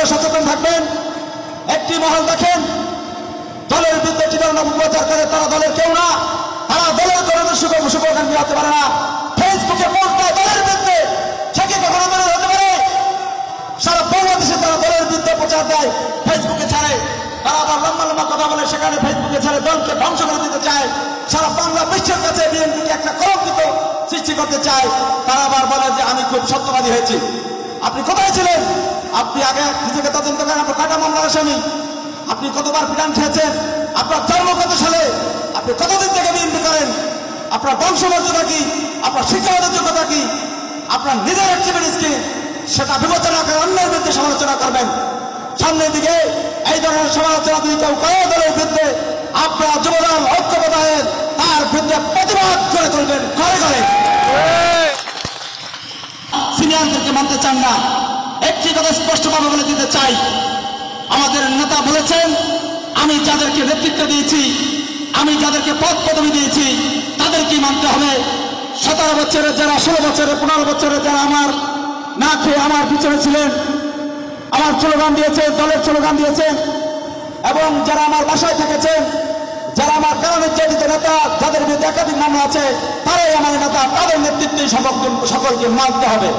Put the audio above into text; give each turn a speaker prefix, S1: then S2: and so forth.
S1: সচেতন থাকবেন। একটি মহল দেখেন দলের বিরুদ্ধে টিকানো প্রচার করে, তারা দলের কেউ না, তারা দলের কোনো শুভাকাঙ্ক্ষী হতে পারে না। ফেসবুকে পোস্ট দেয় দলের বিরুদ্ধে, সে কি কখনো মনে হতে পারে? সারা বাংলাদেশে তারা দলের বিরুদ্ধে প্রচার দেয়, ফেসবুকে ছাড়ে। তারা আবার লম্বা লম্বা কথা বলে, সেখানে ফেসবুকে ছাড়ে দলকে ধ্বংস করে দিতে চায়। সারা বাংলা বিশ্বের কাছে বিএনপিকে একটা কলঙ্কিত সৃষ্টি করতে চায়। তারা আবার বলে যে আমি খুব সত্যবাদী হয়েছি। আপনি কোথায় ছিলেন? আপনি আগে নিজেকে তদন্ত করেন। আপনার কয়টা মামলার আসামি? আপনি কতবার পিটান খেয়েছেন? আপনার জন্ম কত সালে? আপনি কতদিন থেকে বিএনপি করেন? আপনার বংশমর্যাদা কি? আপনার শিক্ষাগত যোগ্যতা কি? আপনার নিজের অ্যাক্টিভিটিস কি? সেটা বিবেচনা করে অন্যের বিরুদ্ধে সমালোচনা করবেন। সামনের দিকে এই ধরনের সমালোচনা যদি কেউ করে দলের বিরুদ্ধে, আপনার যুবদল ঐক্যবদ্ধ হয়ে তার বিরুদ্ধে প্রতিবাদ করে তুলবেন ঘরে ঘরে। সিনিয়রদেরকে মানতে চান না, একটি কথা স্পষ্টভাবে বলে দিতে চাই। আমাদের নেতা বলেছেন, আমি যাদেরকে নেতৃত্ব দিয়েছি, আমি যাদেরকে পদ পদবি দিয়েছি, তাদেরকেই মানতে হবে। 17 বছরের যারা, 16 বছরের, 15 বছরের যারা আমার না খেয়ে আমার পিছনে ছিলেন, আমার স্লোগান দিয়েছে, দলের স্লোগান দিয়েছেন, এবং যারা আমার বাসায় থেকেছেন, যারা আমার কারণ নির্যাতিত নেতা, যাদের বিরুদ্ধে একাধিক মামলা আছে, তারাই আমার নেতা, তাদের নেতৃত্বে সকলকে মানতে হবে।